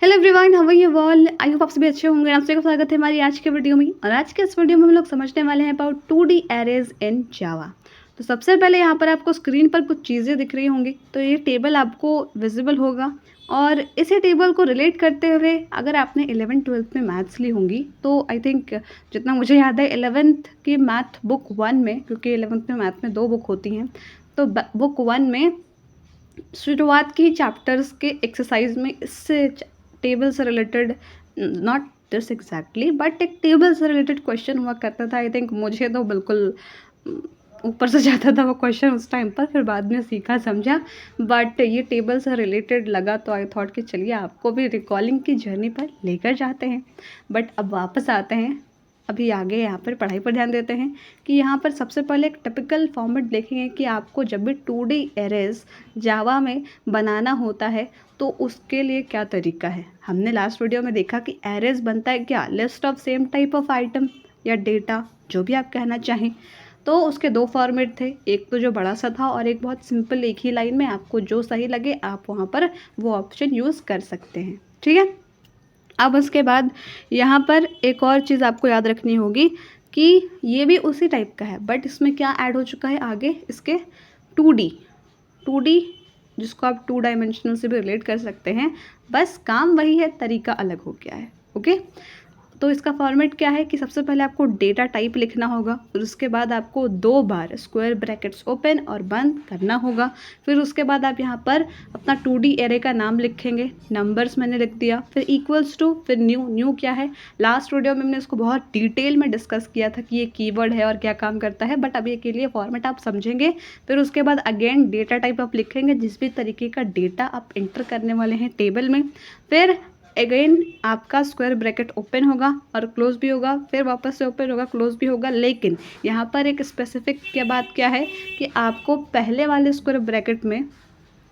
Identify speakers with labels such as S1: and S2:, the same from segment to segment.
S1: Hello everyone, how are you all. I hope आप सभी अच्छे होंगे। आप सभी का स्वागत है हमारी आज के वीडियो में। और आज के इस वीडियो में हम लोग समझने वाले हैं अबाउट 2D एरेज इन जावा। तो सबसे पहले यहाँ पर आपको स्क्रीन पर कुछ चीज़ें दिख रही होंगी, तो ये टेबल आपको विजिबल होगा। और इसी टेबल को रिलेट करते हुए अगर आपने 11th-12th में मैथ्स ली होंगी तो आई थिंक जितना मुझे याद है 11th की मैथ बुक 1 में, क्योंकि 11th में मैथ में 2 बुक होती हैं, तो बुक 1 में शुरुआत की चैप्टर्स के एक्सरसाइज में इससे टेबल से related, not this exactly but एक टेबल से रिलेटेड क्वेश्चन हुआ करता था। आई थिंक मुझे तो बिल्कुल ऊपर से जाता था वो क्वेश्चन उस टाइम पर, फिर बाद में सीखा समझा, बट ये टेबल से रिलेटेड लगा तो आई थॉट कि चलिए आपको भी रिकॉलिंग की जर्नी पर लेकर जाते हैं। बट अब वापस आते हैं, अभी आगे यहाँ पर पढ़ाई पर ध्यान देते हैं कि यहाँ पर सबसे पहले एक टिपिकल फॉर्मेट देखेंगे कि आपको जब भी 2D एरेज जावा में बनाना होता है तो उसके लिए क्या तरीका है। हमने लास्ट वीडियो में देखा कि एरेज बनता है क्या, list of same type of item या डेटा, जो भी आप कहना चाहें। तो उसके 2 फॉर्मेट थे, एक तो जो बड़ा सा था और एक बहुत सिंपल एक ही लाइन में, आपको जो सही लगे आप वहाँ पर वो ऑप्शन यूज़ कर सकते हैं। ठीक है, अब उसके बाद यहाँ पर एक और चीज़ आपको याद रखनी होगी कि ये भी उसी टाइप का है, बट इसमें क्या ऐड हो चुका है आगे इसके 2D जिसको आप 2 डायमेंशनल से भी रिलेट कर सकते हैं, बस काम वही है, तरीका अलग हो गया है। ओके, तो इसका फॉर्मेट क्या है कि सबसे पहले आपको डेटा टाइप लिखना होगा, फिर उसके बाद आपको 2 बार स्क्वायर ब्रैकेट्स ओपन और बंद करना होगा। फिर उसके बाद आप यहाँ पर अपना 2D एरे का नाम लिखेंगे, नंबर्स मैंने लिख दिया, फिर इक्वल्स टू, फिर न्यू क्या है, लास्ट वीडियो में हमने इसको बहुत डिटेल में डिस्कस किया था कि ये कीवर्ड है और क्या काम करता है, बट अभी के लिए फॉर्मेट आप समझेंगे। फिर उसके बाद अगेन डेटा टाइप आप लिखेंगे, जिस भी तरीके का डेटा आप इंटर करने वाले हैं टेबल में। फिर अगेन आपका स्क्वायर ब्रैकेट ओपन होगा और क्लोज भी होगा, फिर वापस से ओपन होगा, क्लोज भी होगा। लेकिन यहाँ पर एक स्पेसिफिक क्या बात क्या है कि आपको पहले वाले स्क्वायर ब्रैकेट में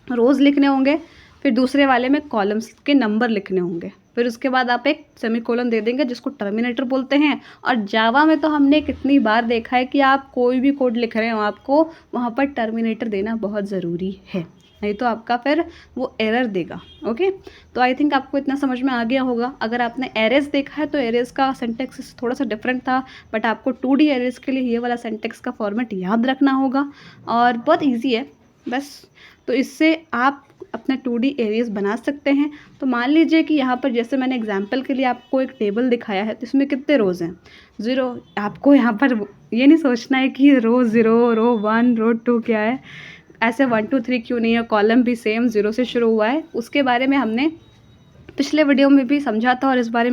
S1: रोज़ लिखने होंगे, फिर दूसरे वाले में कॉलम्स के नंबर लिखने होंगे, फिर उसके बाद आप एक सेमीकोलन दे देंगे जिसको टर्मिनेटर बोलते हैं। और जावा में तो हमने कितनी बार देखा है कि आप कोई भी कोड लिख रहे हो आपको वहाँ पर टर्मिनेटर देना बहुत ज़रूरी है, नहीं तो आपका फिर वो एरर देगा। ओके, तो आई थिंक आपको इतना समझ में आ गया होगा। अगर आपने एरेज देखा है तो एरेज का सेंटेक्स थोड़ा सा डिफरेंट था, बट आपको 2D एरेज के लिए ये वाला सेंटेक्स का फॉर्मेट याद रखना होगा और बहुत ईजी है बस। तो इससे आप अपने 2D एरेज बना सकते हैं। तो मान लीजिए कि यहाँ पर जैसे मैंने एग्जांपल के लिए आपको एक टेबल दिखाया है, तो इसमें कितने रोज़ हैं, 0। आपको यहाँ पर ये नहीं सोचना है कि रो 0, रो 1, रो 2 क्या है, ऐसे 1 2 3 क्यों नहीं है, कॉलम भी सेम 0 से शुरू हुआ है। उसके बारे में हमने पिछले वीडियो में भी समझा था और इस बार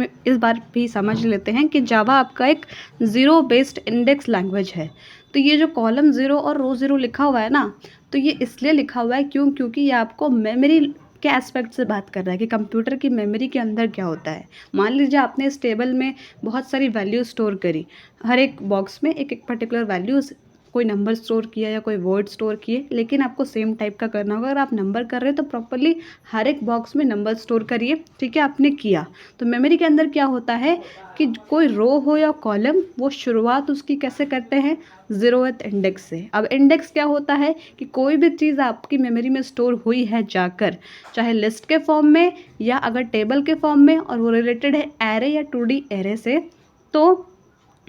S1: भी समझ लेते हैं कि जावा आपका एक ज़ीरो बेस्ड इंडेक्स लैंग्वेज है। तो ये जो कॉलम 0 और रो 0 लिखा हुआ है ना, तो ये इसलिए लिखा हुआ है क्योंकि ये आपको मेमोरी के एस्पेक्ट से बात कर रहा है कि कंप्यूटर की मेमोरी के अंदर क्या होता है। मान लीजिए आपने इस टेबल में बहुत सारी वैल्यू स्टोर करी, हर एक बॉक्स में एक एक पर्टिकुलर वैल्यूज़, कोई नंबर स्टोर किया या कोई वर्ड स्टोर किए, लेकिन आपको सेम टाइप का करना होगा। अगर आप नंबर कर रहे हैं तो प्रॉपर्ली हर एक बॉक्स में नंबर स्टोर करिए। ठीक है, आपने किया तो मेमोरी के अंदर क्या होता है कि कोई रो हो या कॉलम, वो शुरुआत उसकी कैसे करते हैं, 0th इंडेक्स से। अब इंडेक्स क्या होता है कि कोई भी चीज़ आपकी मेमोरी में स्टोर हुई है जाकर, चाहे लिस्ट के फॉर्म में या अगर टेबल के फॉर्म में, और वो रिलेटेड है एरे या 2D एरे से, तो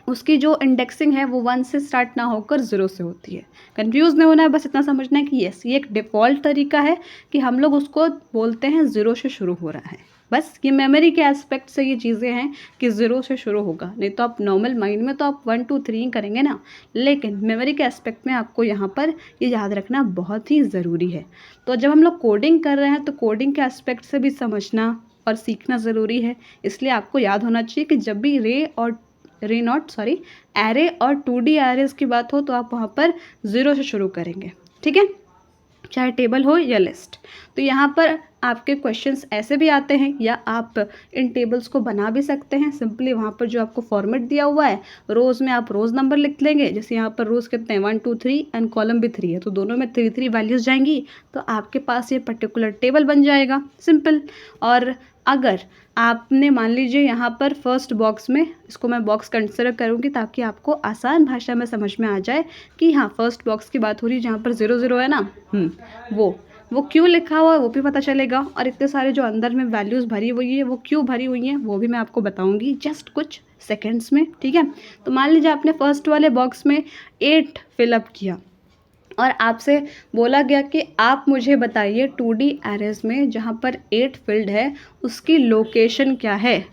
S1: उसकी जो इंडेक्सिंग है वो 1 से स्टार्ट ना होकर 0 से होती है। कंफ्यूज नहीं होना है, बस इतना समझना है कि यस, ये एक डिफ़ॉल्ट तरीका है कि हम लोग उसको बोलते हैं 0 से शुरू हो रहा है। बस ये मेमोरी के एस्पेक्ट से ये चीज़ें हैं कि 0 से शुरू होगा, नहीं तो आप नॉर्मल माइंड में तो आप 1 2 3 करेंगे ना, लेकिन मेमोरी के एस्पेक्ट में आपको यहाँ पर ये याद रखना बहुत ही ज़रूरी है। तो जब हम लोग कोडिंग कर रहे हैं तो कोडिंग के एस्पेक्ट से भी समझना और सीखना ज़रूरी है। इसलिए आपको याद होना चाहिए कि जब भी एरे और 2D एरेज की बात हो तो आप वहाँ पर 0 से शुरू करेंगे। ठीक है, चाहे टेबल हो या लिस्ट। तो यहाँ पर आपके क्वेश्चंस ऐसे भी आते हैं या आप इन टेबल्स को बना भी सकते हैं सिंपली। वहाँ पर जो आपको फॉर्मेट दिया हुआ है, रोज़ में आप रोज़ नंबर लिख लेंगे, जैसे यहाँ पर रोज़ कितने हैं 1 2 3 एंड कॉलम भी 3 है, तो दोनों में 3 वैल्यूज़ जाएंगी, तो आपके पास ये पर्टिकुलर टेबल बन जाएगा, सिंपल। और अगर आपने मान लीजिए यहाँ पर फर्स्ट बॉक्स में, इसको मैं बॉक्स कंसिडर करूँगी ताकि आपको आसान भाषा में समझ में आ जाए कि हाँ फर्स्ट बॉक्स की बात हो रही है जहाँ पर 0 0 है ना, वो वो क्यों लिखा हुआ है वो भी पता चलेगा, और इतने सारे जो अंदर में वैल्यूज़ भरी हुई है वो क्यों भरी हुई हैं वो भी मैं आपको बताऊंगी जस्ट कुछ सेकंड्स में, ठीक है। तो मान लीजिए आपने फर्स्ट वाले बॉक्स में 8 फिलअप किया और आपसे बोला गया कि आप मुझे बताइए 2D एरेज में जहाँ पर 8 फील्ड है उसकी लोकेशन क्या है।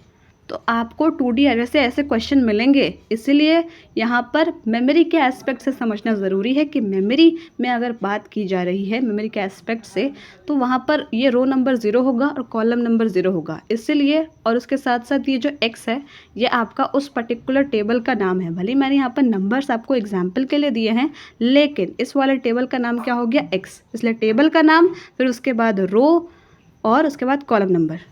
S1: तो आपको 2D एरे से ऐसे क्वेश्चन मिलेंगे, इसीलिए यहाँ पर मेमोरी के एस्पेक्ट से समझना ज़रूरी है कि मेमोरी में अगर बात की जा रही है मेमोरी के एस्पेक्ट से, तो वहाँ पर ये रो नंबर 0 होगा और कॉलम नंबर 0 होगा, इसीलिए। और उसके साथ साथ ये जो x है ये आपका उस पर्टिकुलर टेबल का नाम है। भले मैंने यहाँ पर नंबर्स आपको एग्जाम्पल के लिए दिए हैं, लेकिन इस वाले टेबल का नाम क्या हो गया x, इसलिए टेबल का नाम, फिर उसके बाद रो और उसके बाद कॉलम नंबर।